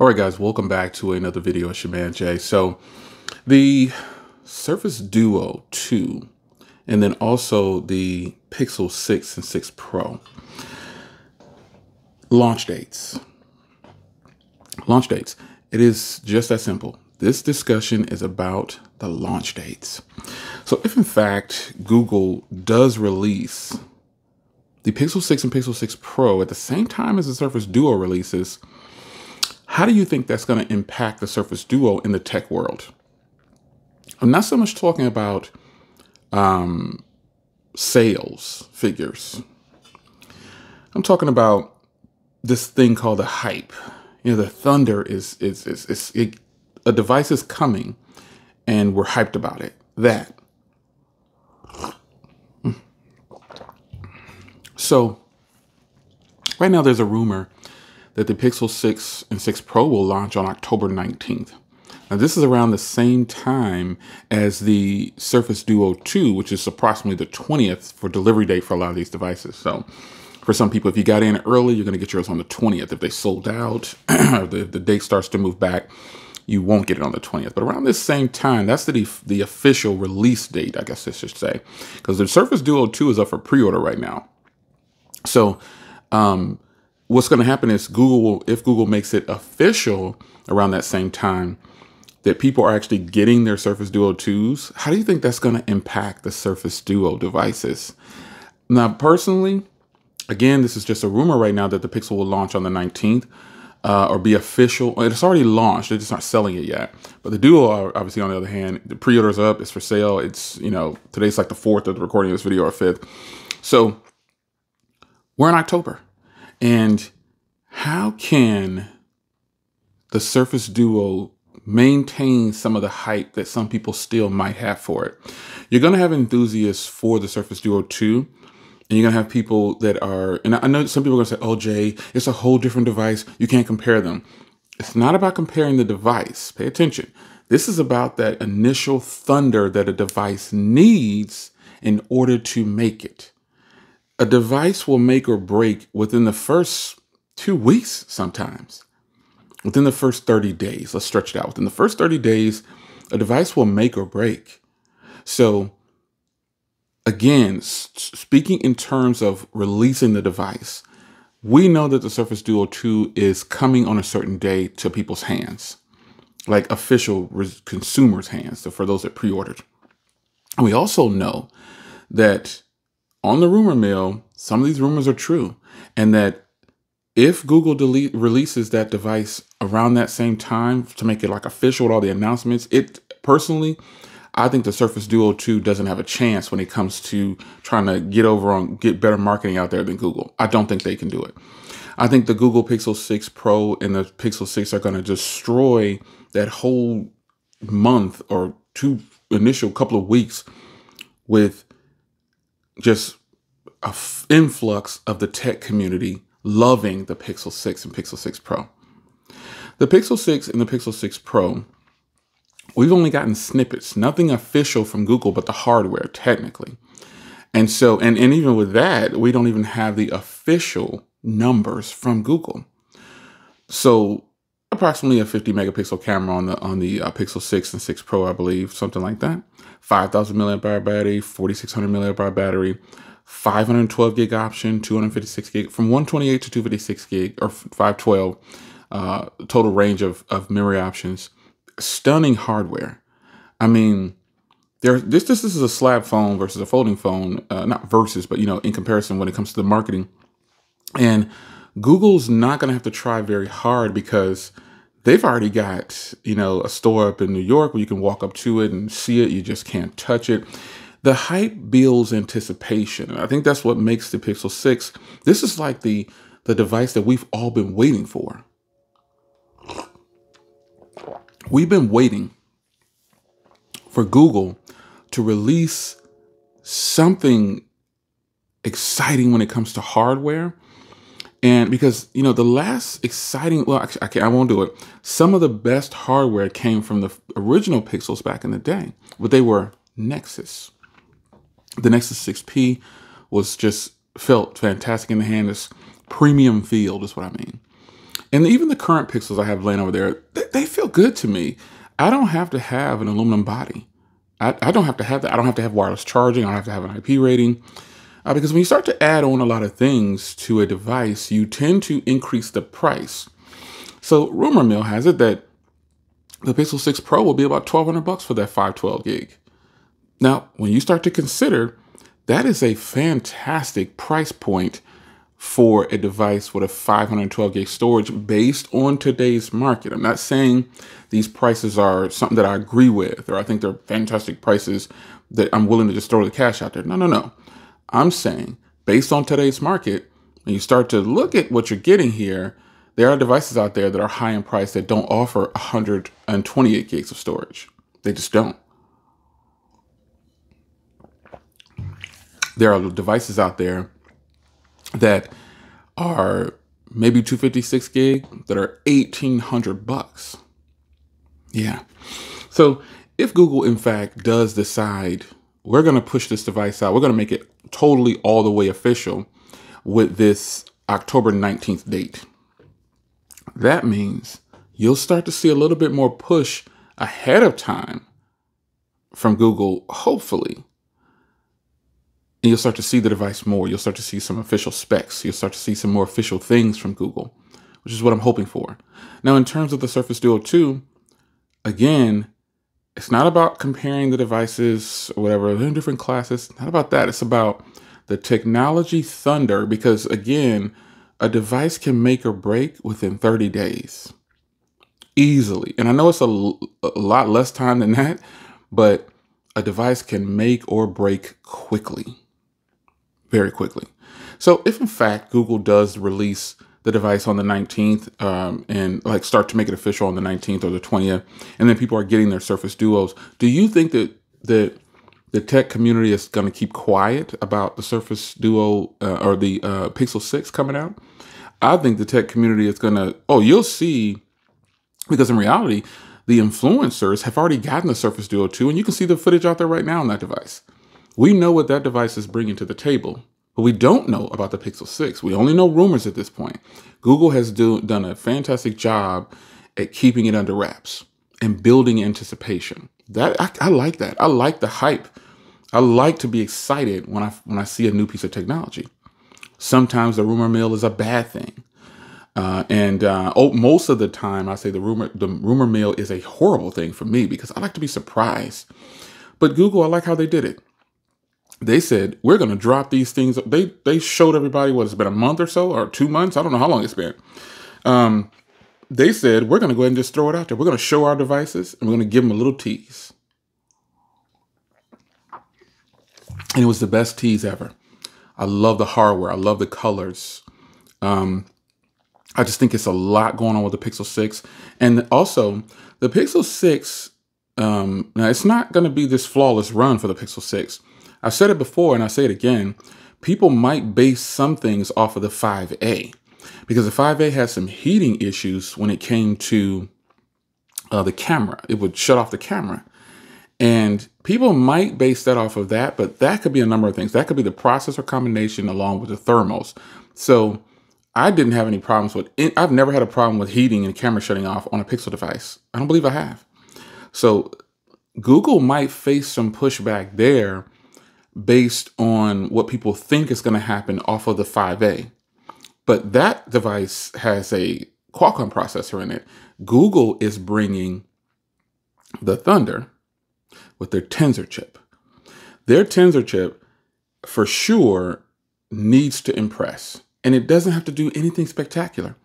All right, guys, welcome back to another video. It's your man, Jay. So the Surface Duo 2 and then also the Pixel 6 and 6 Pro. Launch dates. Launch dates. It is just that simple. This discussion is about the launch dates. So if in fact Google does release the Pixel 6 and Pixel 6 Pro at the same time as the Surface Duo releases, how do you think that's going to impact the Surface Duo in the tech world? I'm not so much talking about sales figures. I'm talking about this thing called the hype. You know, the thunder is a device is coming and we're hyped about it. That. So right now there's a rumor that the Pixel 6 and 6 Pro will launch on October 19th. Now this is around the same time as the Surface Duo 2, which is approximately the 20th for delivery date for a lot of these devices. So for some people, if you got in early, you're going to get yours on the 20th. If they sold out, if the date starts to move back, you won't get it on the 20th. But around this same time, that's the official release date, I guess I should say, because the Surface Duo 2 is up for pre-order right now. So what's going to happen is if Google makes it official around that same time that people are actually getting their Surface Duo 2s, how do you think that's going to impact the Surface Duo devices? Now, personally, again, this is just a rumor right now that the Pixel will launch on the 19th or be official. It's already launched. They're just not selling it yet. But the Duo, obviously, on the other hand, the pre-order's up. It's for sale. It's, you know, today's like the 4th of the recording of this video or 5th. So we're in October. And how can the Surface Duo maintain some of the hype that some people still might have for it? You're going to have enthusiasts for the Surface Duo 2, and you're going to have people that are, and I know some people are going to say, oh, Jay, it's a whole different device. You can't compare them. It's not about comparing the device. Pay attention. This is about that initial thunder that a device needs in order to make it. A device will make or break within the first 2 weeks sometimes. Within the first 30 days, let's stretch it out. Within the first 30 days, a device will make or break. So again, speaking in terms of releasing the device, we know that the Surface Duo 2 is coming on a certain day to people's hands, like official consumers' hands, so for those that pre-ordered. And we also know that on the rumor mill, some of these rumors are true, and that if Google releases that device around that same time to make it like official with all the announcements, personally, I think the Surface Duo 2 doesn't have a chance when it comes to trying to get better marketing out there than Google. I don't think they can do it. I think the Google Pixel 6 Pro and the Pixel 6 are going to destroy that whole month or initial couple of weeks with just an influx of the tech community loving the Pixel 6 and Pixel 6 Pro. The Pixel 6 and the Pixel 6 Pro, we've only gotten snippets, nothing official from Google, but the hardware technically. And so, and even with that, we don't even have the official numbers from Google. So approximately a 50 megapixel camera on the Pixel 6 and 6 Pro, I believe, something like that. 5,000 milliamp hour battery, 4,600 milliamp hour battery, 512 gig option, 256 gig, from 128 to 256 gig, or 512, total range of memory options. Stunning hardware. I mean, this is a slab phone versus a folding phone, not versus, but, you know, in comparison when it comes to the marketing. And Google's not going to have to try very hard because they've already got, you know, a store up in New York where you can walk up to it and see it. You just can't touch it. The hype builds anticipation. And I think that's what makes the Pixel 6. This is like the device that we've all been waiting for. We've been waiting for Google to release something exciting when it comes to hardware. And because, you know, the last exciting, well, I won't do it. Some of the best hardware came from the original Pixels back in the day, but they were Nexus. The Nexus 6P felt fantastic in the hand. This premium feel is what I mean. And even the current Pixels I have laying over there, they feel good to me. I don't have to have an aluminum body. I don't have to have that. I don't have to have wireless charging. I don't have to have an IP rating. Because when you start to add on a lot of things to a device, you tend to increase the price. So rumor mill has it that the Pixel 6 Pro will be about $1,200 for that 512 gig. Now, when you start to consider, that is a fantastic price point for a device with a 512 gig storage based on today's market. I'm not saying these prices are something that I agree with, or I think they're fantastic prices that I'm willing to just throw the cash out there. No, no, no. I'm saying based on today's market, when you start to look at what you're getting here, there are devices out there that are high in price that don't offer 128 gigs of storage. They just don't. There are devices out there that are maybe 256 gig that are $1,800. Yeah. So if Google, in fact, does decide we're going to push this device out, we're going to make it totally all the way official with this October 19th date, that means you'll start to see a little bit more push ahead of time from Google, hopefully. And you'll start to see the device more. You'll start to see some official specs. You'll start to see some more official things from Google, which is what I'm hoping for. Now, in terms of the Surface Duo 2, again, it's not about comparing the devices or whatever. They're in different classes. Not about that. It's about the technology thunder, because, again, a device can make or break within 30 days. Easily. And I know it's a lot less time than that, but a device can make or break quickly. Very quickly. So if in fact Google does release the device on the 19th and like start to make it official on the 19th or the 20th, and then people are getting their Surface Duos, do you think that the tech community is going to keep quiet about the Surface Duo or the Pixel 6 coming out? I think the tech community is going to, you'll see, because in reality, the influencers have already gotten the Surface Duo 2, and you can see the footage out there right now on that device. We know what that device is bringing to the table, but we don't know about the Pixel 6. We only know rumors at this point. Google has done a fantastic job at keeping it under wraps and building anticipation. I like that. I like the hype. I like to be excited when I see a new piece of technology. Sometimes the rumor mill is a bad thing. Most of the time I say the rumor mill is a horrible thing for me because I like to be surprised. But Google, I like how they did it. They said, we're going to drop these things. They showed everybody what it's been, a month or so, or 2 months. I don't know how long it's been. They said, we're going to go ahead and just throw it out there. We're going to show our devices and we're going to give them a little tease. And it was the best tease ever. I love the hardware. I love the colors. I just think it's a lot going on with the Pixel 6. And also, the Pixel 6, now it's not going to be this flawless run for the Pixel 6. I've said it before and I say it again. People might base some things off of the 5A because the 5A had some heating issues when it came to the camera. It would shut off the camera. And people might base that off of that, but that could be a number of things. That could be the processor combination along with the thermals. So I didn't have any problems with it. I've never had a problem with heating and camera shutting off on a Pixel device. I don't believe I have. So Google might face some pushback there based on what people think is going to happen off of the 5A. But that device has a Qualcomm processor in it. Google is bringing the Thunder with their Tensor chip. Their Tensor chip, for sure, needs to impress. And it doesn't have to do anything spectacular.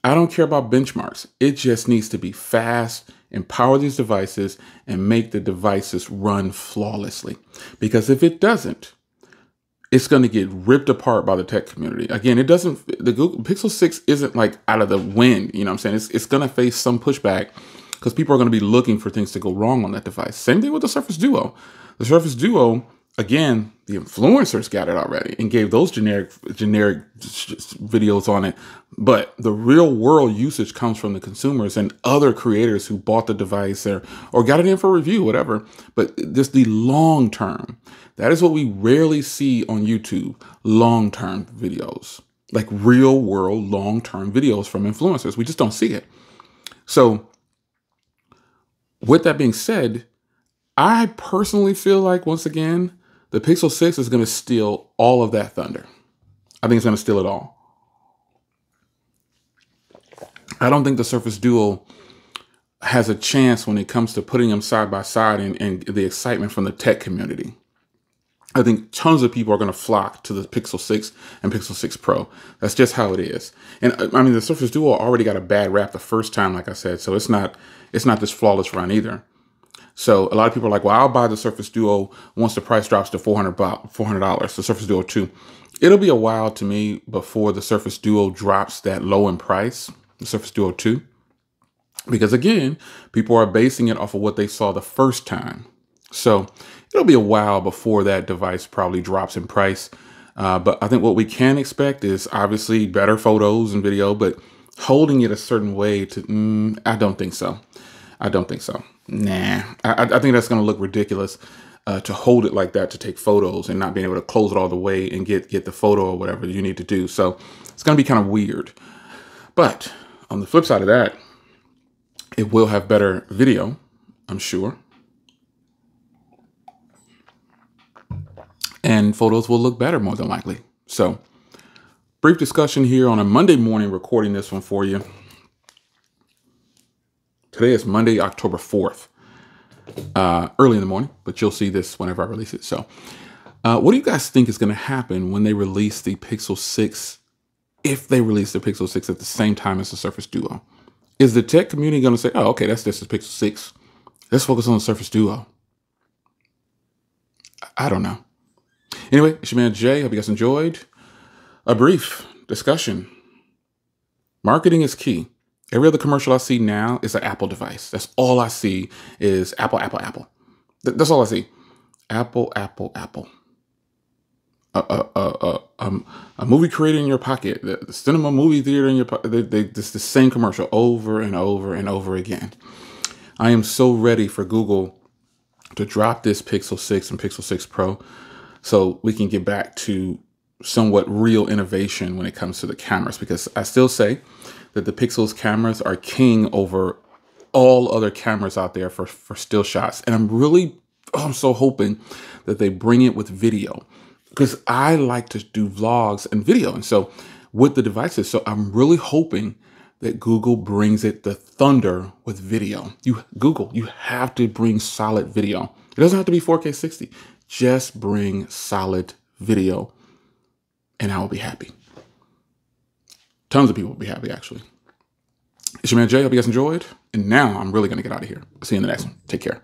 I don't care about benchmarks. It just needs to be fast, empower these devices, and make the devices run flawlessly. Because if it doesn't, it's going to get ripped apart by the tech community. Again, it doesn't, the Google Pixel 6 isn't like out of the wind. You know what I'm saying? It's going to face some pushback because people are going to be looking for things to go wrong on that device. Same thing with the Surface Duo. The Surface Duo, again, the influencers got it already and gave those generic videos on it. But the real world usage comes from the consumers and other creators who bought the device or got it in for review, whatever. But just the long term, that is what we rarely see on YouTube, long term videos. like real world long-term videos from influencers. We just don't see it. So with that being said, I personally feel like, once again, the Pixel 6 is going to steal all of that thunder. I think it's going to steal it all. I don't think the Surface Duo has a chance when it comes to putting them side by side and the excitement from the tech community. I think tons of people are going to flock to the Pixel 6 and Pixel 6 Pro. That's just how it is. And I mean, the Surface Duo already got a bad rap the first time, like I said, so it's not this flawless run either. So a lot of people are like, well, I'll buy the Surface Duo once the price drops to $400, the Surface Duo 2. It'll be a while to me before the Surface Duo drops that low in price, the Surface Duo 2. Because again, people are basing it off of what they saw the first time. So it'll be a while before that device probably drops in price. But I think what we can expect is obviously better photos and video, but holding it a certain way to, I don't think so. I don't think so. Nah, I think that's going to look ridiculous to hold it like that, to take photos and not being able to close it all the way and get the photo or whatever you need to do. So it's going to be kind of weird. But on the flip side of that, it will have better video, I'm sure. And photos will look better, more than likely. So brief discussion here on a Monday morning, recording this one for you. Today is Monday, October 4th, early in the morning, but you'll see this whenever I release it. So what do you guys think is going to happen when they release the Pixel 6, if they release the Pixel 6 at the same time as the Surface Duo? Is the tech community going to say, oh, okay, this is Pixel 6. Let's focus on the Surface Duo? I don't know. Anyway, it's your man Jay. Hope you guys enjoyed a brief discussion. Marketing is key. Every other commercial I see now is an Apple device. That's all I see is Apple, Apple, Apple. That's all I see. Apple, Apple, Apple. A movie creator in your pocket. The cinema movie theater in your pocket. It's the same commercial over and over and over again. I am so ready for Google to drop this Pixel 6 and Pixel 6 Pro so we can get back to somewhat real innovation when it comes to the cameras, because I still say that the Pixel's cameras are king over all other cameras out there for still shots. And I'm so hoping that they bring it with video, because I like to do vlogs and video. And so with the devices, so I'm really hoping that Google brings it the thunder with video. Google, you have to bring solid video. It doesn't have to be 4K 60. Just bring solid video and I will be happy. Tons of people will be happy, actually. It's your man Jay. Hope you guys enjoyed. And now I'm really going to get out of here. See you in the next one. Take care.